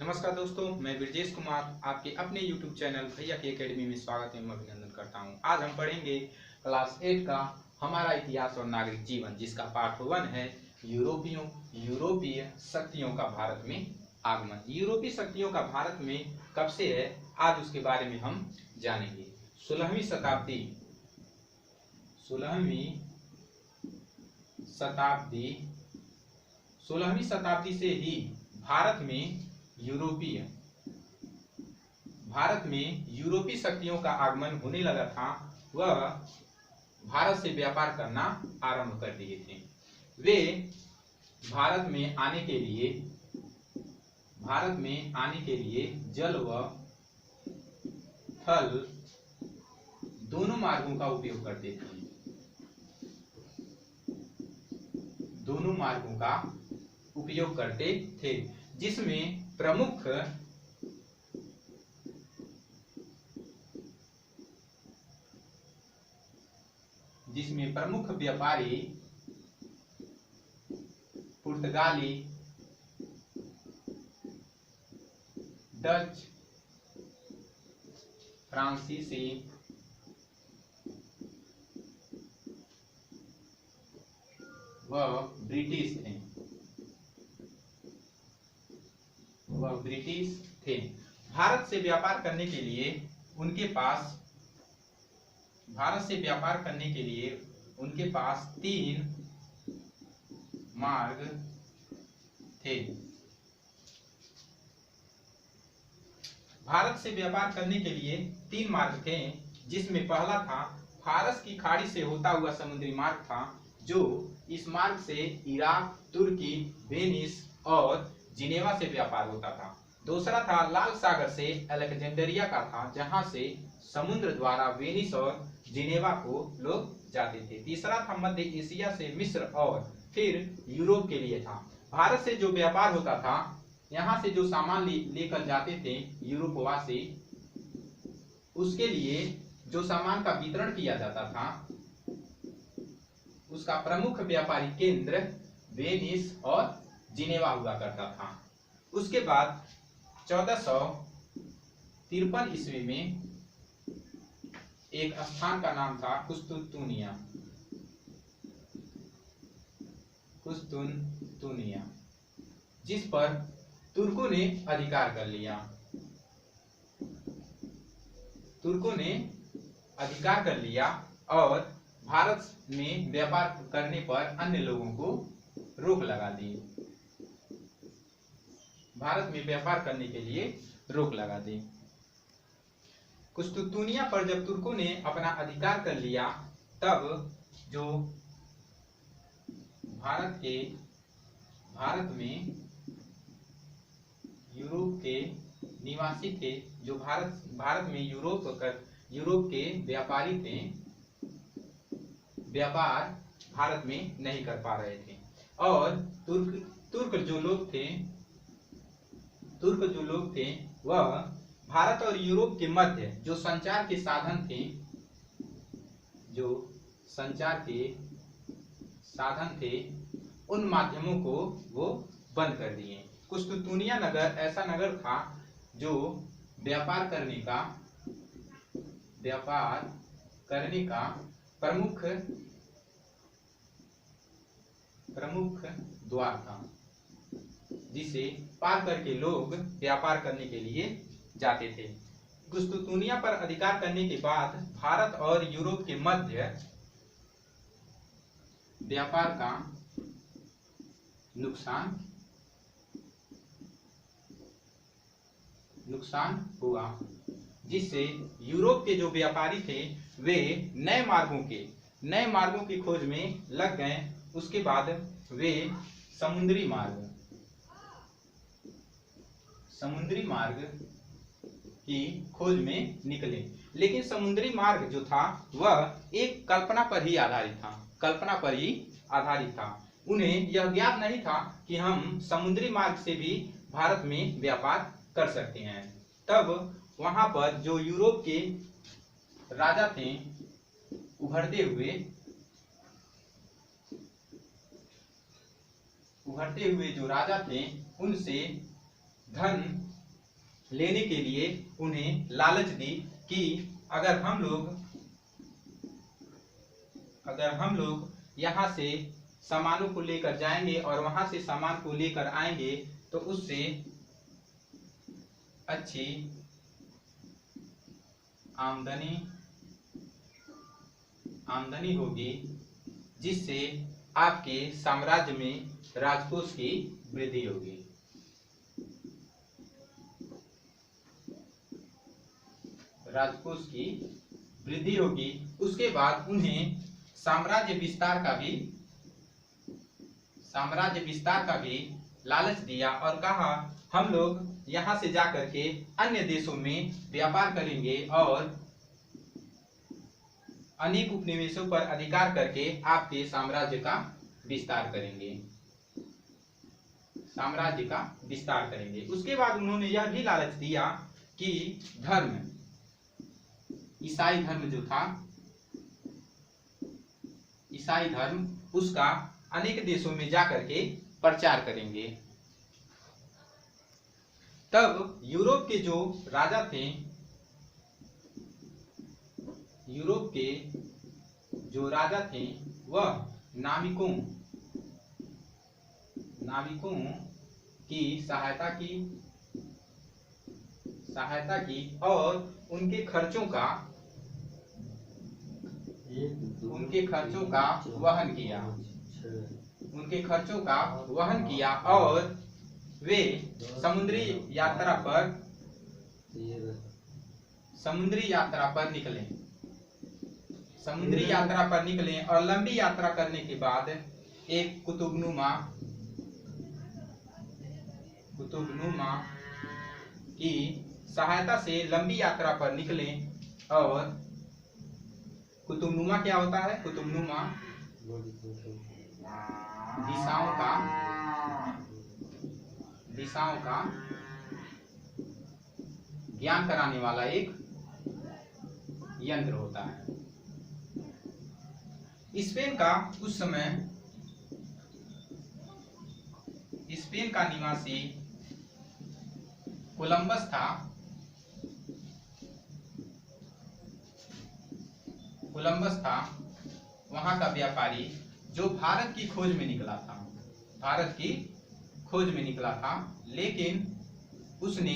नमस्कार दोस्तों, मैं ब्रजेश कुमार आपके अपने YouTube चैनल भैया की एकेडमी में स्वागत एवं अभिनंदन करता हूं। आज हम पढ़ेंगे क्लास 8 का हमारा इतिहास और नागरिक जीवन, जिसका पार्ट 1 है यूरोपीय शक्तियों का भारत में आगमन। यूरोपीय शक्तियों का भारत में कब से है, आज उसके बारे में हम जानेंगे। 16वीं शताब्दी से ही भारत में यूरोपीय शक्तियों का आगमन होने लगा था। वह भारत से व्यापार करना आरंभ कर दिए थे। वे भारत में आने के लिए जल व थल दोनों मार्गों का उपयोग करते थे। जिसमें प्रमुख व्यापारी पुर्तगाली, डच, फ्रांसीसी, व ब्रिटिश थे। भारत से व्यापार करने के लिए उनके पास तीन मार्ग थे। जिसमें पहला था फारस की खाड़ी से होता हुआ समुद्री मार्ग था, जो इस मार्ग से इराक, तुर्की, वेनिस और जिनेवा से व्यापार होता था। दूसरा था लाल सागर से अलेक्जेंड्रिया का था, जहां से समुद्र द्वारा वेनिस और जिनेवा को लोग जाते थे। तीसरा था मध्य एशिया से मिस्र और फिर यूरोप के लिए था। भारत से जो व्यापार होता था, यहाँ से जो सामान लेकर जाते थे यूरोपवासी, उसके लिए जो सामान का वितरण किया जाता था, उसका प्रमुख व्यापारिक केंद्र वेनिस और जिनेवा हुआ करता था। उसके बाद 1453 ईस्वी में एक स्थान का नाम था कुस्तुनतुनिया, जिस पर तुर्कों ने अधिकार कर लिया और भारत में व्यापार करने पर अन्य लोगों को रोक लगा दी। कुस्तुनतुनिया पर जब तुर्कों ने अपना अधिकार कर लिया, तब जो भारत में यूरोप के निवासी थे, जो भारत में यूरोप के व्यापारी थे, व्यापार भारत में नहीं कर पा रहे थे। और तुर्क जो लोग थे वह भारत और यूरोप के मध्य जो संचार के साधन थे, उन माध्यमों को वो बंद कर दिए। कुस्तुनतुनिया नगर ऐसा नगर था जो व्यापार करने का प्रमुख द्वार था, जिसे पार करके लोग व्यापार करने के लिए जाते थे। कुस्तुनतुनिया पर अधिकार करने के बाद भारत और यूरोप के मध्य व्यापार का नुकसान हुआ, जिससे यूरोप के जो व्यापारी थे वे नए मार्गों की खोज में लग गए। उसके बाद वे समुद्री मार्ग की खोज में निकले। लेकिन समुद्री मार्ग जो था वह एक कल्पना पर ही आधारित था। उन्हें यह ज्ञात नहीं था कि हम समुद्री मार्ग से भी भारत में व्यापार कर सकते हैं। तब वहां पर जो यूरोप के राजा थे, उभरते हुए जो राजा थे, उनसे धन लेने के लिए उन्हें लालच दी कि अगर हम लोग यहाँ से सामानों को लेकर जाएंगे और वहां से सामान को लेकर आएंगे तो उससे अच्छी आमदनी होगी, जिससे आपके साम्राज्य में राजकोष की वृद्धि होगी। उसके बाद उन्हें साम्राज्य विस्तार का भी लालच दिया और कहा हम लोग यहाँ से जाकर के अन्य देशों में व्यापार करेंगे और अनेक उपनिवेशों पर अधिकार करके आपके साम्राज्य का विस्तार करेंगे। उसके बाद उन्होंने यह भी लालच दिया कि ईसाई धर्म उसका अनेक देशों में जाकर के प्रचार करेंगे। तब यूरोप के जो राजा थे वह नाविकों की सहायता की और उनके खर्चों का वहन किया और वे समुद्री यात्रा पर निकले और लंबी यात्रा करने के बाद एक कुतुबनुमा की सहायता से लंबी यात्रा पर निकले। और कुतुबनुमा क्या होता है? कुतुबनुमा दिशाओं का ज्ञान कराने वाला एक यंत्र होता है। स्पेन का निवासी कोलंबस था। वहां का व्यापारी जो भारत की खोज में निकला था, लेकिन उसने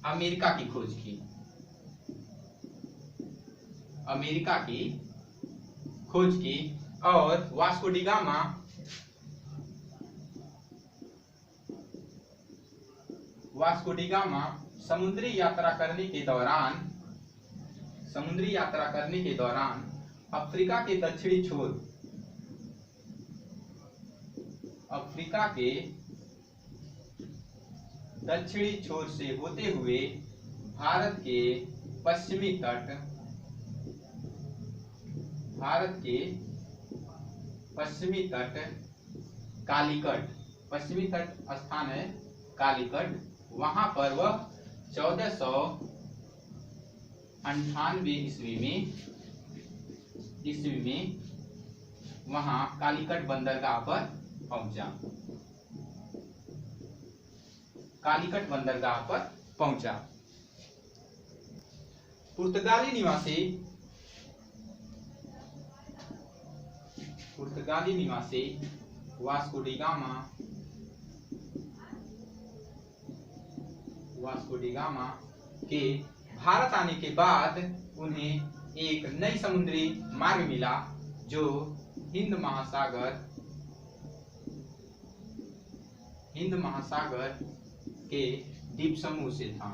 अमेरिका की खोज की और वास्को डी गामा समुद्री यात्रा करने के दौरान अफ्रीका के दक्षिणी छोर से होते हुए भारत के पश्चिमी तट कालीकट, पश्चिमी तट स्थान है कालीकट, वहां पर वह 1498 ईस्वी में वहां कालीकट बंदरगाह पर पहुंचा। पुर्तगाली निवासी वास्को डी गामा के भारत आने के बाद उन्हें एक नई समुद्री मार्ग मिला जो हिंद महासागर के द्वीप समूह से था।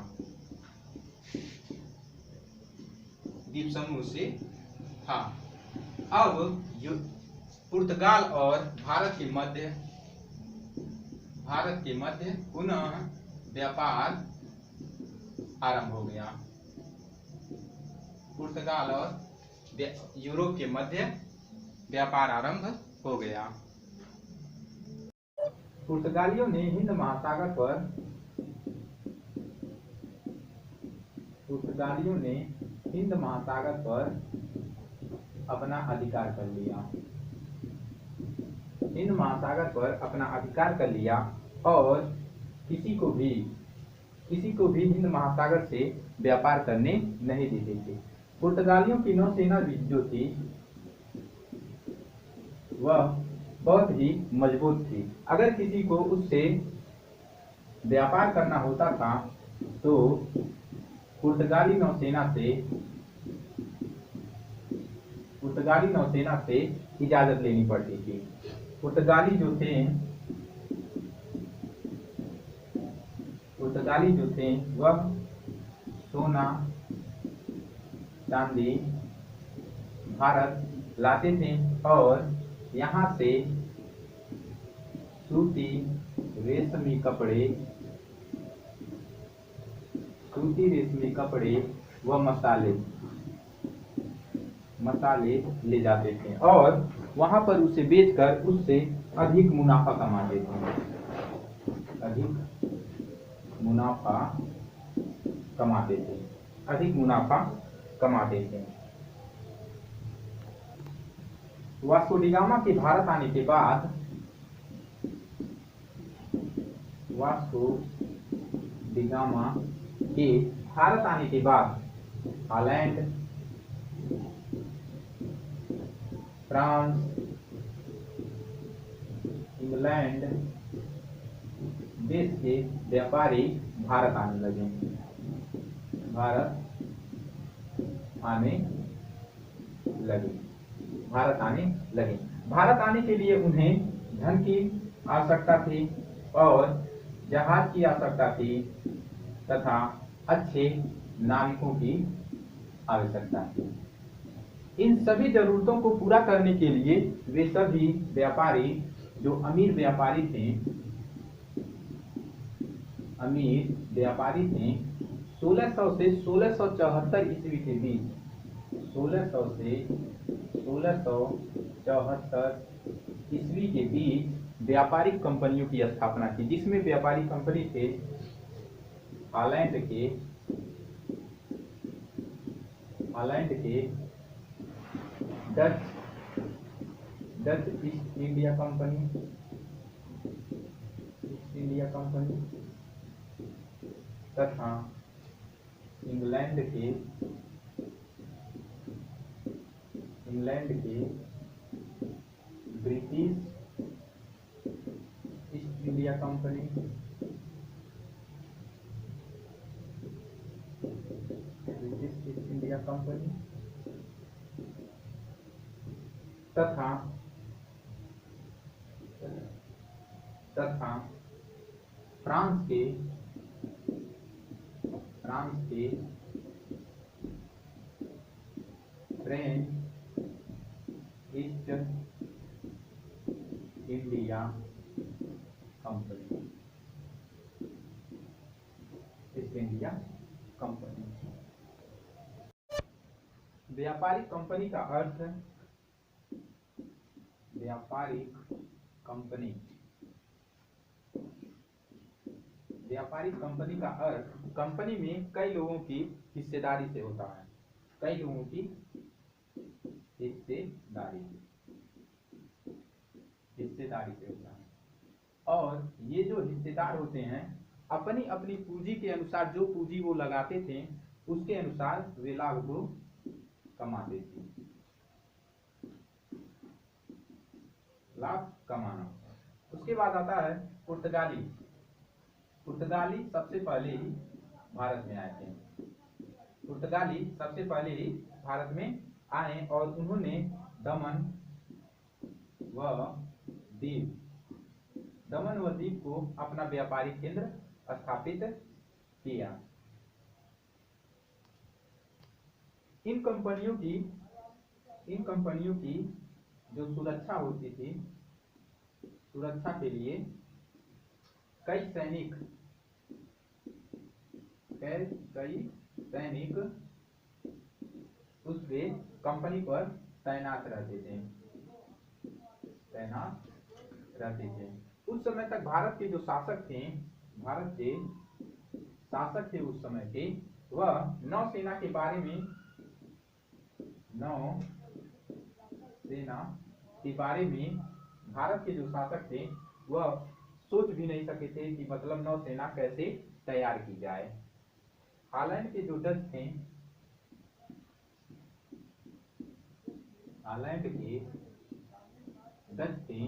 अब पुर्तगाल और भारत के मध्य पुनः व्यापार आरंभ हो गया। पुर्तगाल और यूरोप के मध्य व्यापार आरंभ हो गया। पुर्तगालियों ने हिंद महासागर पर अपना अधिकार कर लिया और किसी को भी किसी को भी हिंद महासागर से व्यापार करने नहीं देते थे। पुर्तगालियों की नौसेना भी जो थी वह बहुत ही मजबूत थी। अगर किसी को उससे व्यापार करना होता था तो पुर्तगाली नौसेना से इजाजत लेनी पड़ती थी। पुर्तगाली जो थे वह सोना चांदी भारत लाते थे और यहाँ से सूती रेशमी कपड़े व मसाले ले जाते थे और वहां पर उसे बेचकर उससे अधिक मुनाफा कमाते थे। वास्को डी गामा के भारत आने के बाद हॉलैंड, फ्रांस, इंग्लैंड देश के व्यापारी भारत आने लगे। भारत आने के लिए उन्हें धन की आवश्यकता थी और जहाज की आवश्यकता थी तथा अच्छे नाविकों की आवश्यकता थी। इन सभी जरूरतों को पूरा करने के लिए वे सभी व्यापारी जो अमीर व्यापारी थे 1600 से 1674 ईस्वी के बीच 1600 से 1674 ईस्वी के बीच व्यापारिक कंपनियों की स्थापना की, जिसमें व्यापारिक कंपनी थे हॉलैंड के डच ईस्ट इंडिया कंपनी तथा इंग्लैंड के ब्रिटिश ईस्ट इंडिया कंपनी तथा फ्रांस के फ्रेंच ईस्ट इंडिया कंपनी। व्यापारिक कंपनी का अर्थ कंपनी में कई लोगों की हिस्सेदारी से होता है। और ये जो हिस्सेदार होते हैं अपनी अपनी पूंजी के अनुसार, जो पूंजी वो लगाते थे उसके अनुसार वे लाभ को कमाते थे। लाभ कमाना। उसके बाद आता है पुर्तगाली सबसे पहले ही भारत में आए थे। और उन्होंने दमन व दीव को अपना व्यापारिक केंद्र स्थापित किया। इन कंपनियों की जो सुरक्षा होती थी, सुरक्षा के लिए कई सैनिक उस कंपनी पर तैनात रहते थे। उस समय तक भारत के शासक थे उस समय के, वह नौसेना के बारे में भारत के जो शासक थे वह सोच भी नहीं सके थे कि मतलब नौसेना कैसे तैयार की जाए। हॉलैंड के जो डच थे, हॉलैंड के डच थे,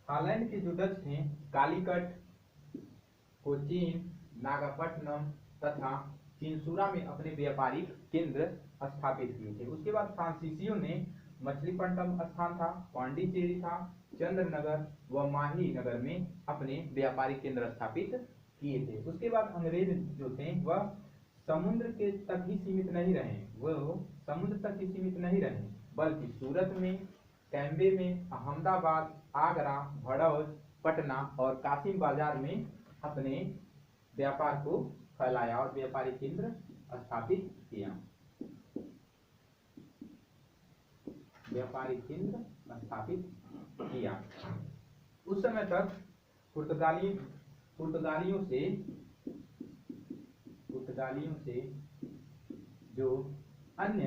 हॉलैंड के जो डच थे कालीकट, कोचीन, नागापट्टनम तथा चिंसुरा में अपने व्यापारिक केंद्र स्थापित किए थे। उसके बाद फ्रांसीसियों ने मछलीपट्टनम स्थान था, पांडिचेरी था, चंद्रनगर व माही नगर में अपने व्यापारिक केंद्र स्थापित किए थे। उसके बाद अंग्रेज जो थे वह समुद्र के तक ही सीमित नहीं रहे, वह समुद्र तक ही सीमित नहीं रहे, बल्कि सूरत में, कैम्बे में, अहमदाबाद, आगरा, भड़ौज, पटना और कासिम बाजार में अपने व्यापार को फैलाया और व्यापारिक केंद्र स्थापित किया। व्यापारिक केंद्र स्थापित किया। उस समय तक पुर्तगालियों से जो अन्य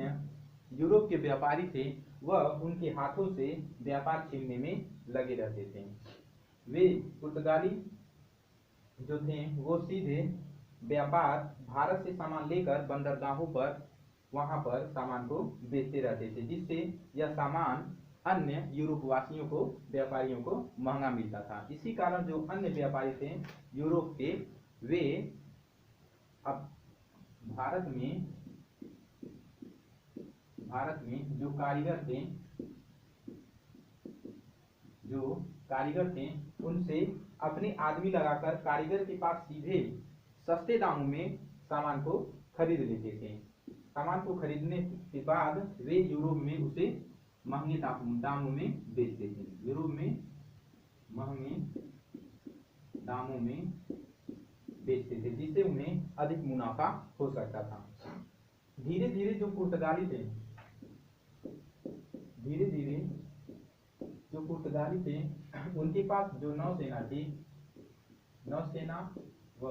यूरोप के व्यापारी थे वह उनके हाथों से व्यापार छीनने में लगे रहते थे। वे पुर्तगाली जो थे वो सीधे व्यापार भारत से सामान लेकर बंदरगाहों पर वहां पर सामान को बेचते रहते थे, जिससे यह सामान अन्य यूरोप वासियों को, व्यापारियों को महंगा मिलता था। इसी कारण जो अन्य व्यापारी थे यूरोप के, वे अब भारत में जो कारीगर थे उनसे अपने आदमी लगाकर कारीगर के पास सीधे सस्ते दामों में सामान को खरीद लेते थे। सामान को खरीदने के बाद वे यूरोप में उसे महंगे दामों में बेचते थे। यूरोप में महंगे दामों में बेचते थे, जिससे उन्हें अधिक मुनाफा हो सकता था। धीरे धीरे जो पुर्तगाली थे उनके पास जो नौसेना व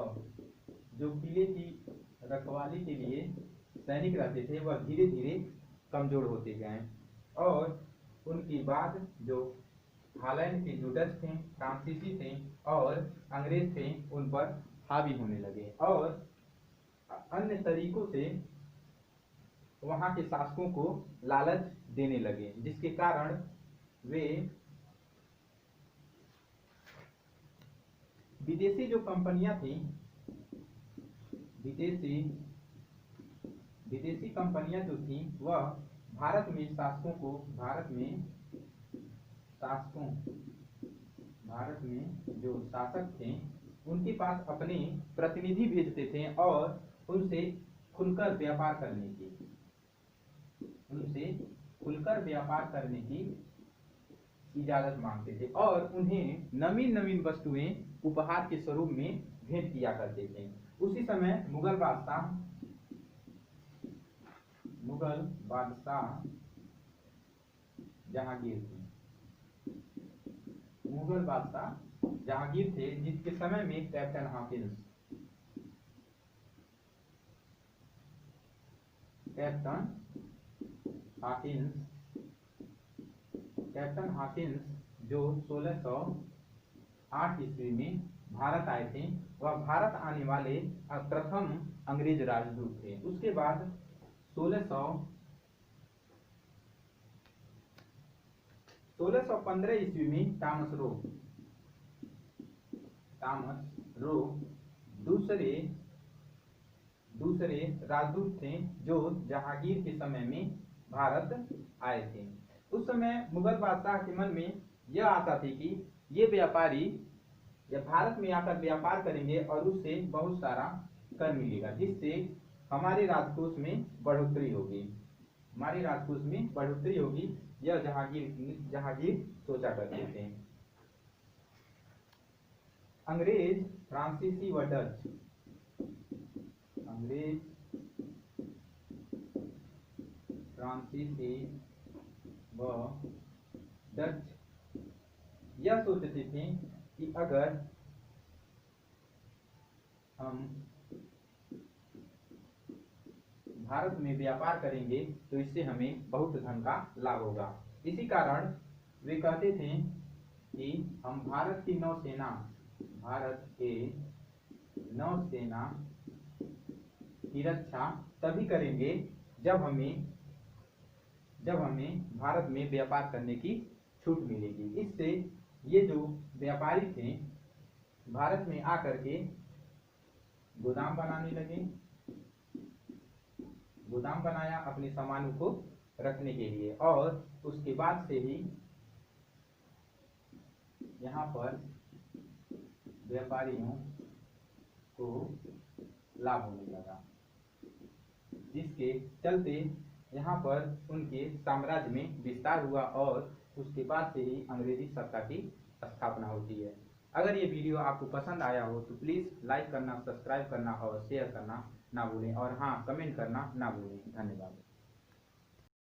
जो किले की रखवाली के लिए सैनिक रहते थे वह धीरे धीरे कमजोर होते गए और उनके बाद जो हॉलैंड के जो डच थे, फ्रांसीसी थे और अंग्रेज थे उन पर हावी होने लगे और अन्य तरीकों से वहां के शासकों को लालच देने लगे, जिसके कारण वे विदेशी जो कंपनियां थी, विदेशी कंपनियां जो थी वह भारत में जो शासक थे उनके पास अपने प्रतिनिधि भेजते थे और उनसे खुलकर व्यापार करने की इजाजत मांगते थे और उन्हें नवीन नवीन वस्तुएं उपहार के स्वरूप में भेंट किया करते थे। उसी समय मुगल बादशाह जहांगीर थे, जिसके समय में कैप्टन हॉकिंस जो 1608 ईस्वी में भारत आए थे, वह भारत आने वाले प्रथम अंग्रेज राजदूत थे। उसके बाद 1615 ईस्वी में टॉमस रो दूसरे राजदूत थे जो जहांगीर के समय में भारत आए थे। उस समय मुगल बादशाह के मन में यह आशा थी कि ये व्यापारी या भारत में आकर व्यापार करेंगे और उससे बहुत सारा कर मिलेगा, जिससे हमारे राजकोष में बढ़ोतरी होगी। यह जहांगीर सोचा करते थे। अंग्रेज, फ्रांसीसी व डच यह सोचते थे कि अगर हम भारत में व्यापार करेंगे तो इससे हमें बहुत धन का लाभ होगा। इसी कारण वे कहते थे कि हम भारत की नौसेना की रक्षा तभी करेंगे जब हमें भारत में व्यापार करने की छूट मिलेगी। इससे ये जो व्यापारी थे भारत में आकर के गोदाम बनाने लगे, गोदाम बनाया अपने सामानों को रखने के लिए, और उसके बाद से ही यहाँ पर व्यापारियों को लाभ होने लगा, जिसके चलते यहाँ पर उनके साम्राज्य में विस्तार हुआ और उसके बाद से ही अंग्रेजी सत्ता की स्थापना होती है। अगर ये वीडियो आपको पसंद आया हो तो प्लीज़ लाइक करना, सब्सक्राइब करना और शेयर करना ना भूलें, और हाँ, कमेंट करना ना भूलें। धन्यवाद।